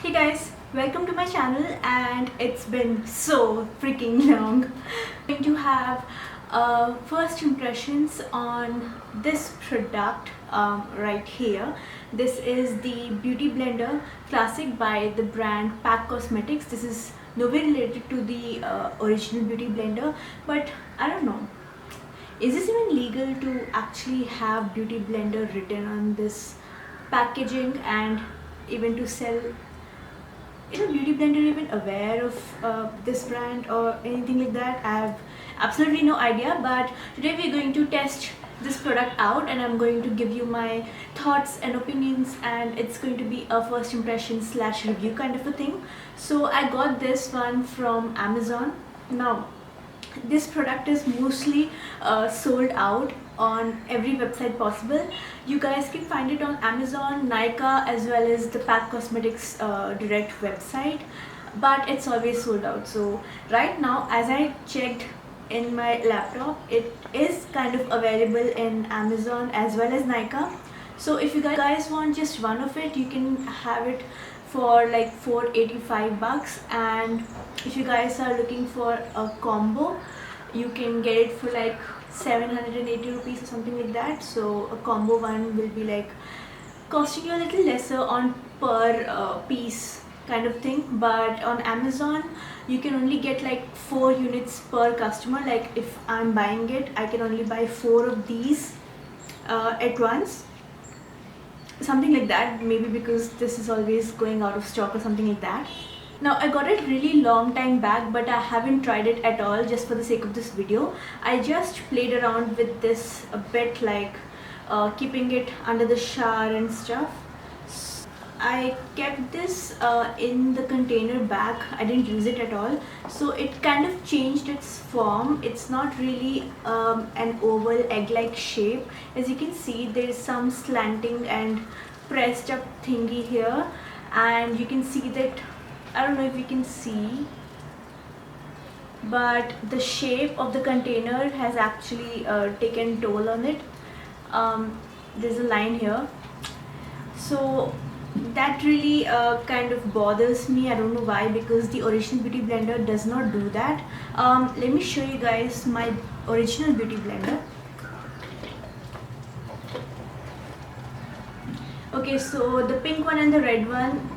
Hey guys, welcome to my channel, and it's been so freaking long. I'm going to have first impressions on this product right here. This is the Beauty Blender Classic by the brand Pack Cosmetics. This is nowhere related to the original Beauty Blender, but I don't know. Is this even legal to actually have Beauty Blender written on this packaging and even to sell? Is a Beauty Blender even aware of this brand or anything like that? I have absolutely no idea, but today we're going to test this product out and I'm going to give you my thoughts and opinions, and it's going to be a first impression slash review kind of a thing. So I got this one from Amazon. Now this product is mostly sold out on every website possible. You guys can find it on Amazon, Nykaa, as well as the Pack Cosmetics direct website, but it's always sold out. So right now, as I checked in my laptop, it is kind of available in Amazon as well as Nykaa. So if you guys want just one of it, you can have it for like $485, and if you guys are looking for a combo, you can get it for like 780 rupees or something like that. So a combo one will be like costing you a little lesser on per piece kind of thing, but on Amazon you can only get like 4 units per customer. Like if I'm buying it, I can only buy 4 of these at once, something like that, maybe because this is always going out of stock or something like that. Now I got it really long time back, but I haven't tried it at all just for the sake of this video. I just played around with this a bit, like keeping it under the shower and stuff. I kept this in the container bag. I didn't use it at all, so it kind of changed its form. It's not really an oval egg-like shape. As you can see, there is some slanting and pressed up thingy here, and you can see that, I don't know if you can see, but the shape of the container has actually taken toll on it. There's a line here, so that really kind of bothers me. I don't know why, because the original Beauty Blender does not do that. Let me show you guys my original Beauty Blender. Okay, so the pink one and the red one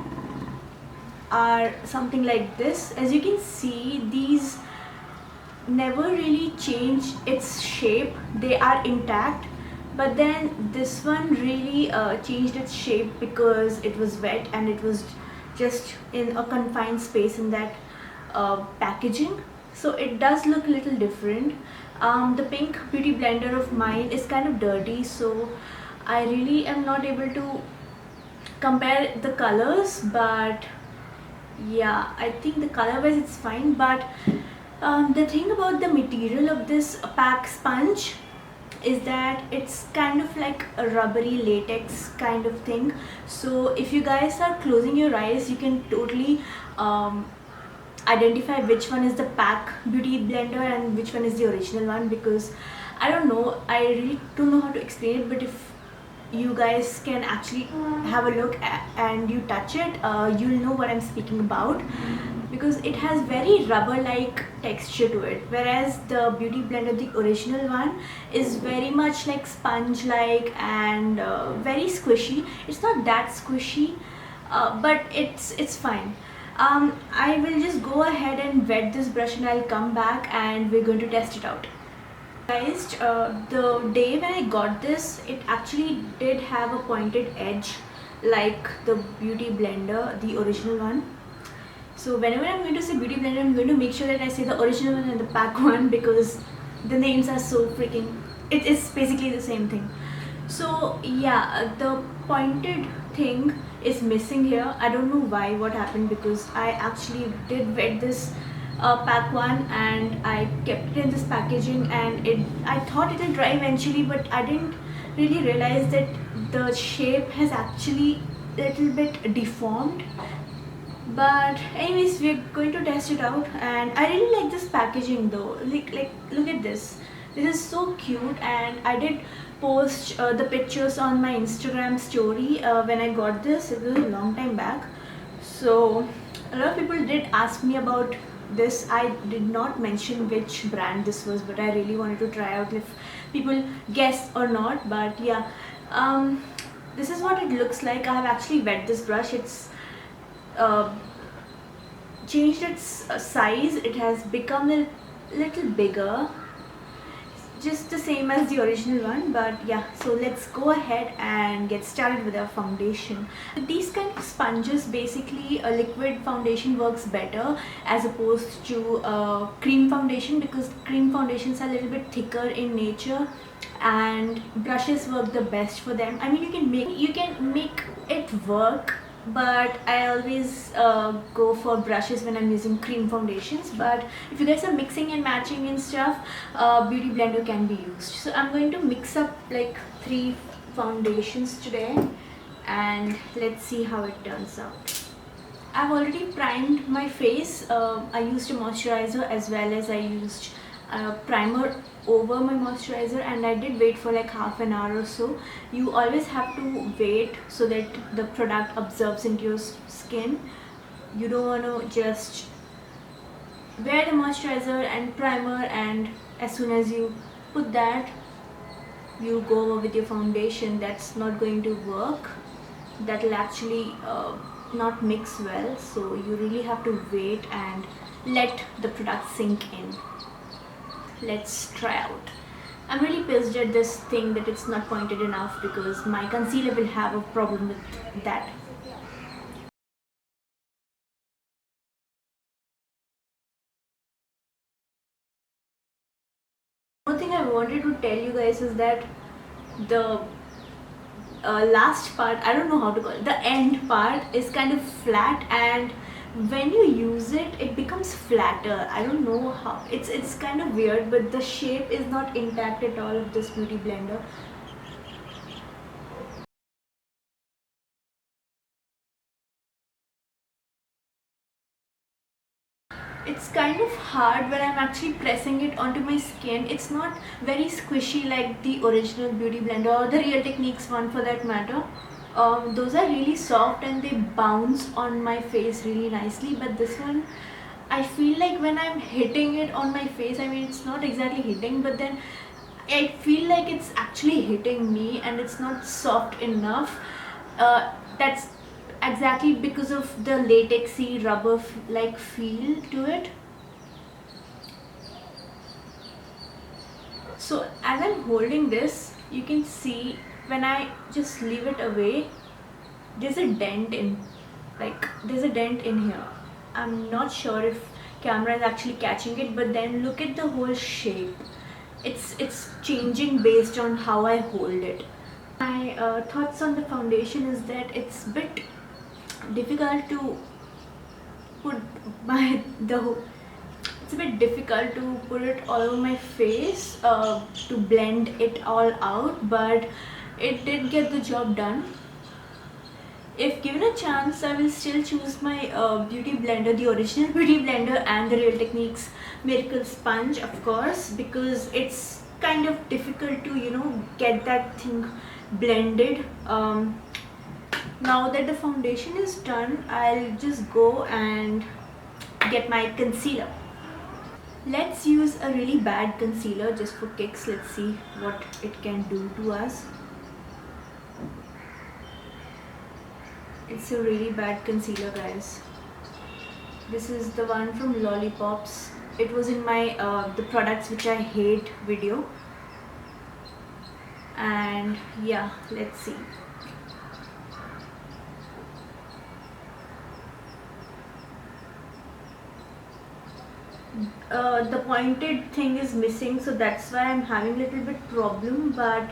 are something like this. As you can see, these never really change its shape, they are intact. But then this one really changed its shape because it was wet and it was just in a confined space in that packaging. So it does look a little different. The pink Beauty Blender of mine is kind of dirty, so I really am not able to compare the colors, but yeah, I think the color wise it's fine. But the thing about the material of this pack sponge is that it's kind of like a rubbery latex kind of thing. So if you guys are closing your eyes, you can totally identify which one is the Pack Beauty Blender and which one is the original one, because I don't know, I really don't know how to explain it. But if you guys can actually have a look and you touch it, you'll know what I'm speaking about, because it has very rubber like texture to it, whereas the Beauty Blender, the original one, is very much like sponge like and very squishy. It's not that squishy, but it's fine. I will just go ahead and wet this brush and I'll come back and we're going to test it out. Guys, the day when I got this, it actually did have a pointed edge like the Beauty Blender, the original one. So whenever I'm going to say Beauty Blender, I'm going to make sure that I say the original one and the Pack one, because the names are so freaking, it is basically the same thing. So yeah, the pointed thing is missing here. I don't know why, what happened, because I actually did wet this pack one and I kept it in this packaging, and I thought it will dry eventually, but I didn't really realize that the shape has actually a little bit deformed. But anyways, we're going to test it out, and I really like this packaging though. Like look at this. This is so cute, and I did post the pictures on my Instagram story when I got this. It was a long time back, So a lot of people did ask me about this. I did not mention which brand this was, but I really wanted to try out if people guessed or not. But yeah, this is what it looks like. I have actually wet this brush. It's uh, changed its size. It has become a little bigger, just the same as the original one. But yeah, so let's go ahead and get started with our foundation. These kind of sponges, basically a liquid foundation works better as opposed to cream foundation, because cream foundations are a little bit thicker in nature and brushes work the best for them. I mean, you can make it work, but I always go for brushes when I'm using cream foundations. But if you guys are mixing and matching and stuff, beauty blender can be used. So I'm going to mix up like 3 foundations today, and let's see how it turns out. I've already primed my face. I used a moisturizer as well as I used a primer over my moisturizer, and I did wait for like half an hour or so. You always have to wait so that the product absorbs into your skin. You don't want to just wear the moisturizer and primer and as soon as you put that, you go over with your foundation. That's not going to work. That will actually not mix well, so you really have to wait and let the product sink in. Let's try out. I'm really pissed at this thing that it's not pointed enough, because my concealer will have a problem with that. One thing I wanted to tell you guys is that the last part, I don't know how to call it, the end part is kind of flat, and when you use it, it becomes flatter. I don't know how. It's kind of weird, but the shape is not intact at all of this beauty blender. It's kind of hard when I'm actually pressing it onto my skin. It's not very squishy like the original beauty blender or the Real Techniques one for that matter. Those are really soft and they bounce on my face really nicely, but this one, I feel like when I'm hitting it on my face, I mean, it's not exactly hitting, but then I feel like it's actually hitting me and it's not soft enough. That's exactly because of the latexy rubber like feel to it. So as I'm holding this, you can see when I just leave it away, there's a dent in here. I'm not sure if camera is actually catching it, but then look at the whole shape. It's changing based on how I hold it. My thoughts on the foundation is that it's a bit difficult to put it's a bit difficult to put it all over my face, to blend it all out, but it did get the job done. If given a chance, I will still choose my beauty blender, the original beauty blender, and the Real Techniques Miracle Sponge, of course, because it's kind of difficult to get that thing blended. Now that the foundation is done, I'll just go and get my concealer. Let's use a really bad concealer just for kicks. Let's see what it can do to us. It's a really bad concealer, guys. This is the one from Lollipops. It was in my the products which I hate video. And yeah, let's see. The pointed thing is missing, so that's why I'm having a little bit problem, but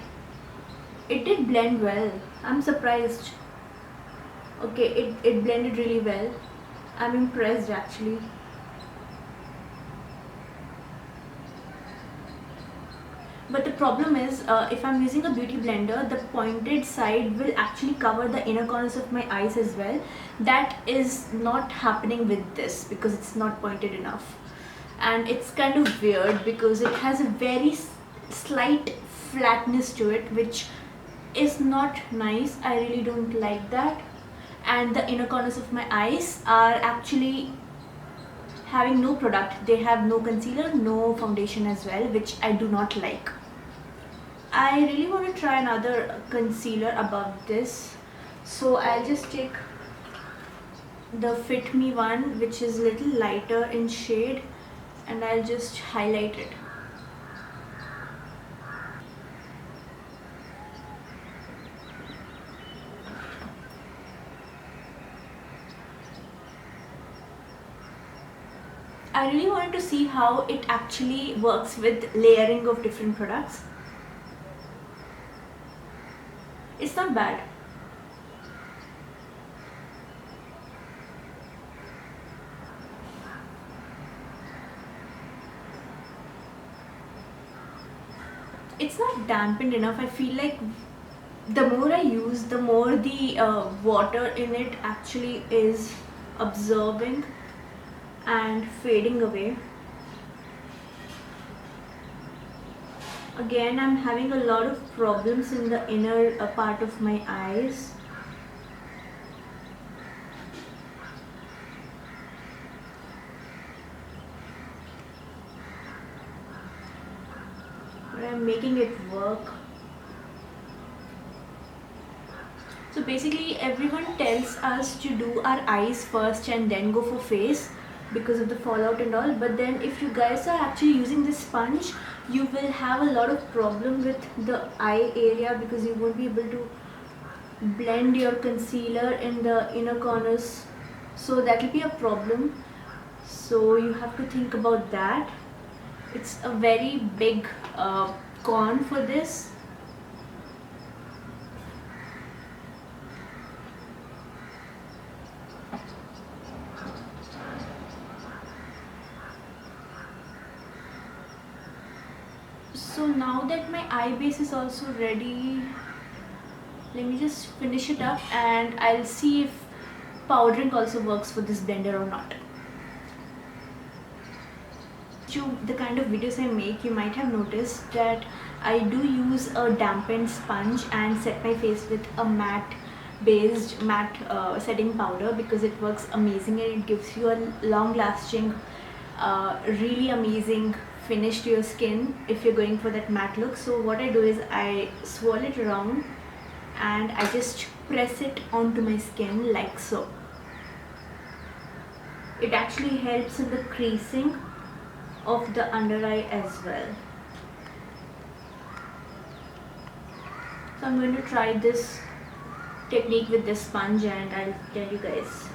it did blend well. I'm surprised. Okay, it blended really well. I'm impressed actually. But the problem is, if I'm using a beauty blender, the pointed side will actually cover the inner corners of my eyes as well. That is not happening with this because it's not pointed enough. And it's kind of weird because it has a very slight flatness to it, which is not nice. I really don't like that. and the inner corners of my eyes are actually having no product. They have no concealer, no foundation as well, which I do not like. I really want to try another concealer above this, so I'll just take the Fit Me one, which is a little lighter in shade, and I'll just highlight it. I really wanted to see how it actually works with layering of different products. It's not bad. It's not dampened enough. I feel like the more I use, the more the water in it actually is absorbing and fading away. Again, I'm having a lot of problems in the inner part of my eyes. But I'm making it work. So basically everyone tells us to do our eyes first and then go for face because of the fallout and all, but then if you guys are actually using this sponge, you will have a lot of problem with the eye area because you won't be able to blend your concealer in the inner corners, so that will be a problem. So you have to think about that. It's a very big con for this. So now that my eye base is also ready, let me just finish it up and I'll see if powdering also works for this blender or not. The kind of videos I make, you might have noticed that I do use a dampened sponge and set my face with a matte setting powder because it works amazing and it gives you a long lasting really amazing finish to your skin if you're going for that matte look. So what I do is I swirl it around and I just press it onto my skin like so. It actually helps in the creasing of the under eye as well. So I'm going to try this technique with this sponge and I'll tell you guys.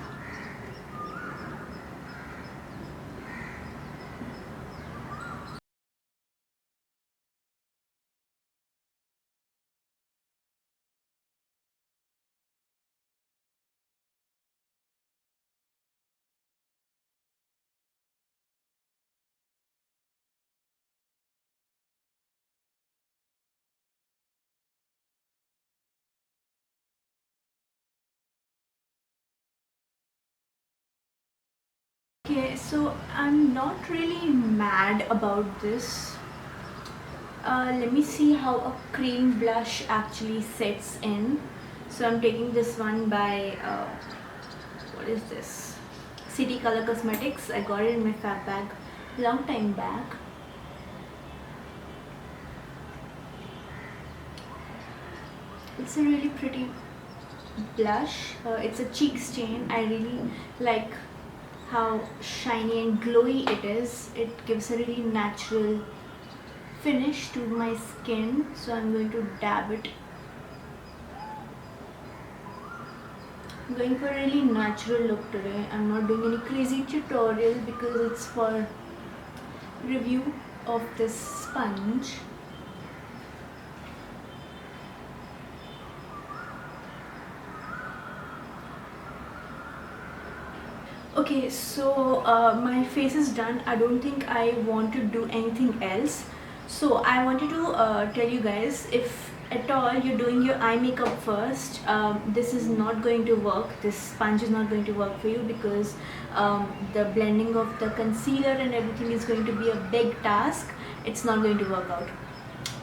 Okay, so I'm not really mad about this. Let me see how a cream blush actually sets in. So I'm taking this one by, what is this? City Color Cosmetics. I got it in my fab bag long time back. It's a really pretty blush. It's a cheek stain. I really like how shiny and glowy it is. It gives a really natural finish to my skin, so I'm going to dab it. I'm going for a really natural look today. I'm not doing any crazy tutorial because it's for review of this sponge. Okay, so my face is done. I don't think I want to do anything else. So I wanted to tell you guys, if at all you're doing your eye makeup first, this is not going to work. This sponge is not going to work for you because the blending of the concealer and everything is going to be a big task. It's not going to work out.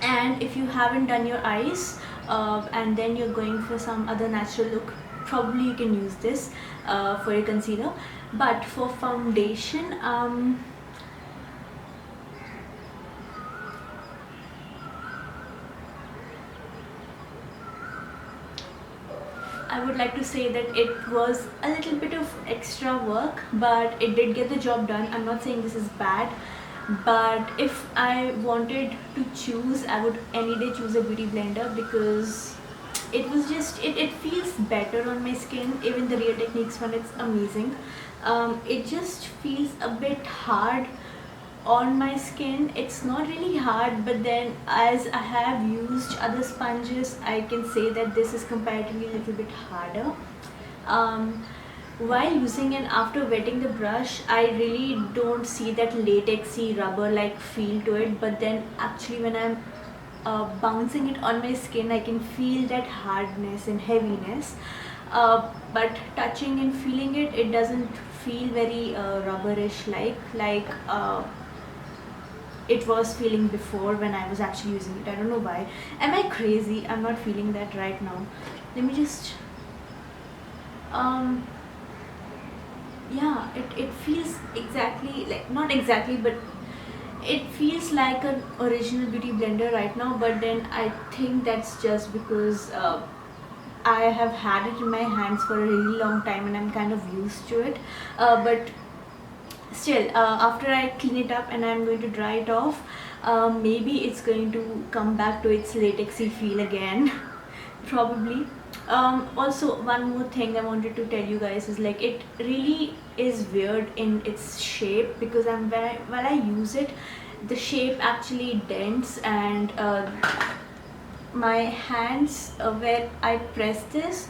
And if you haven't done your eyes and then you're going for some other natural look, probably you can use this for your concealer. But for foundation, I would like to say that it was a little bit of extra work, but it did get the job done. I'm not saying this is bad, but if I wanted to choose, I would any day choose a beauty blender, because it was just, it feels better on my skin. Even the Real Techniques one, it's amazing. It just feels a bit hard on my skin. It's not really hard, but then as I have used other sponges, I can say that this is comparatively a little bit harder. While using and after wetting the brush, I really don't see that latexy rubber like feel to it, but then actually when I'm bouncing it on my skin, I can feel that hardness and heaviness, but touching and feeling it, it doesn't feel very rubberish like it was feeling before when I was actually using it. I don't know why. Am I crazy? I'm not feeling that right now. Let me just yeah, it feels exactly like, not exactly, but it feels like an original beauty blender right now. But then I think that's just because I have had it in my hands for a really long time and I'm kind of used to it, but still, after I clean it up and I'm going to dry it off, maybe it's going to come back to its latexy feel again probably. Also, one more thing I wanted to tell you guys is, like, it really is weird in its shape, because while I use it, the shape actually dents, and my hands, where I press this,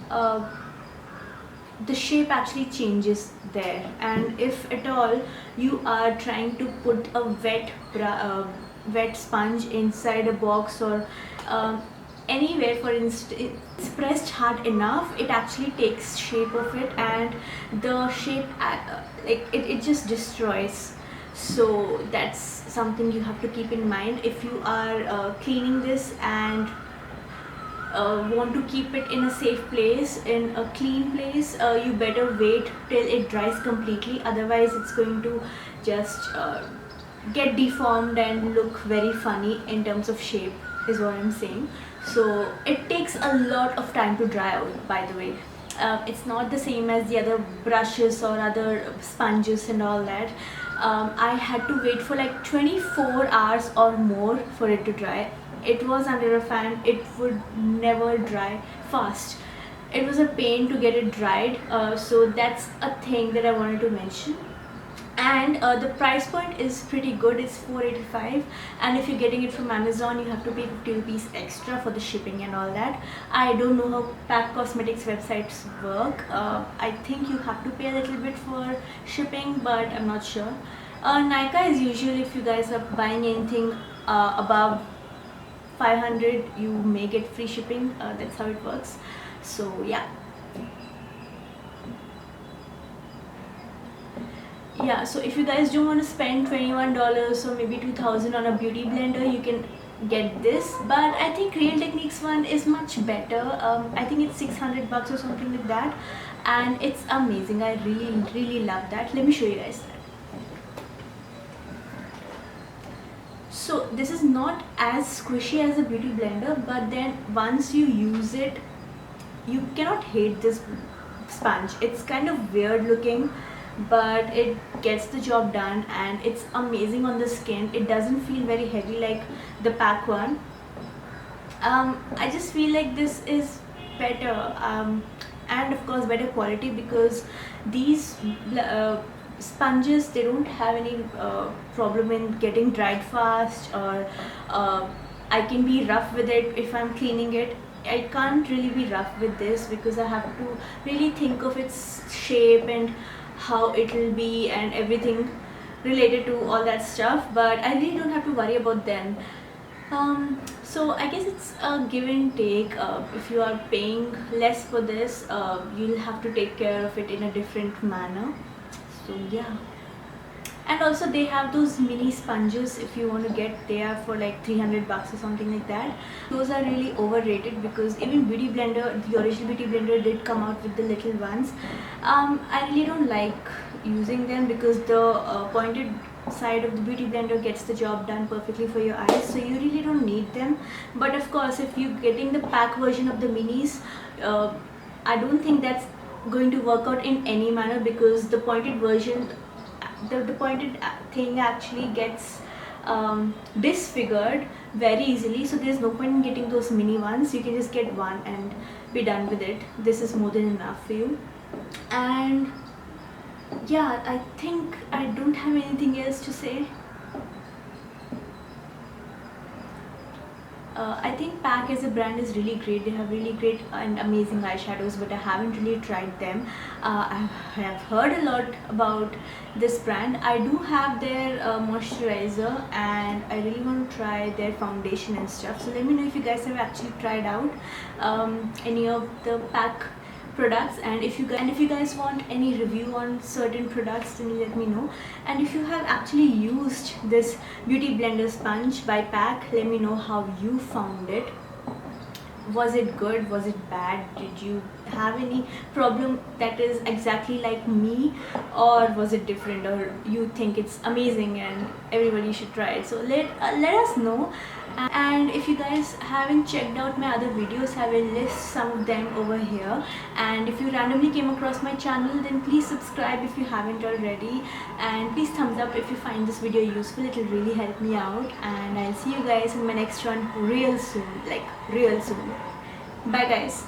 the shape actually changes there. And if at all you are trying to put a wet sponge inside a box or anywhere, for instance, it's pressed hard enough, it actually takes shape of it, and the shape like it just destroys. So that's something you have to keep in mind if you are cleaning this and want to keep it in a safe place, in a clean place. You better wait till it dries completely, otherwise it's going to just get deformed and look very funny in terms of shape, is what I'm saying. So it takes a lot of time to dry out, by the way. It's not the same as the other brushes or other sponges and all that. I had to wait for like 24 hours or more for it to dry. It was under a fan, it would never dry fast. It was a pain to get it dried, so that's a thing that I wanted to mention. And the price point is pretty good, it's $4.85, and if you're getting it from Amazon, you have to pay 50 rupees extra for the shipping and all that. I don't know how Pack Cosmetics websites work. I think you have to pay a little bit for shipping, but I'm not sure. Nykaa is usually, if you guys are buying anything above 500, you may get free shipping. That's how it works. So yeah. Yeah, so if you guys don't want to spend $21 or maybe $2,000 on a beauty blender, you can get this. But I think Real Techniques one is much better. I think it's 600 bucks or something like that, and it's amazing. I really love that. Let me show you guys that. So this is not as squishy as a beauty blender, but then once you use it, you cannot hate this sponge. It's kind of weird looking, but it gets the job done, and it's amazing on the skin. It doesn't feel very heavy like the Pack one. I just feel like this is better, and of course better quality, because these sponges, they don't have any problem in getting dried fast, or I can be rough with it if I'm cleaning it. I can't really be rough with this because I have to really think of its shape and how it will be and everything related to all that stuff, but I really don't have to worry about them. So I guess it's a give and take. If you are paying less for this, you'll have to take care of it in a different manner. So yeah. And also they have those mini sponges. If you want to get, they are for like 300 bucks or something like that. Those are really overrated because even Beauty Blender, the original Beauty Blender, did come out with the little ones. I really don't like using them because the pointed side of the Beauty Blender gets the job done perfectly for your eyes, so you really don't need them. But of course, if you're getting the pack version of the minis, I don't think that's going to work out in any manner because the pointed version, the pointed thing actually gets disfigured very easily, so there's no point in getting those mini ones. You can just get one and be done with it. This is more than enough for you. And yeah, I think I don't have anything else to say. I think PAC as a brand is really great. They have really great and amazing eyeshadows, but I haven't really tried them. I have heard a lot about this brand. I do have their moisturizer, and I really want to try their foundation and stuff. So let me know if you guys have actually tried out any of the PAC products, and if you guys want any review on certain products, then let me know. And if you have actually used this Beauty Blender sponge by PAC, let me know how you found it. Was it good? Was it bad? Did you have any problem that is exactly like me, or was it different, or you think it's amazing and everybody should try it? So let us know. And if you guys haven't checked out my other videos, I will list some of them over here. And if you randomly came across my channel, then please subscribe if you haven't already, and please thumbs up if you find this video useful. It will really help me out, and I'll see you guys in my next one real soon, like real soon. Bye guys.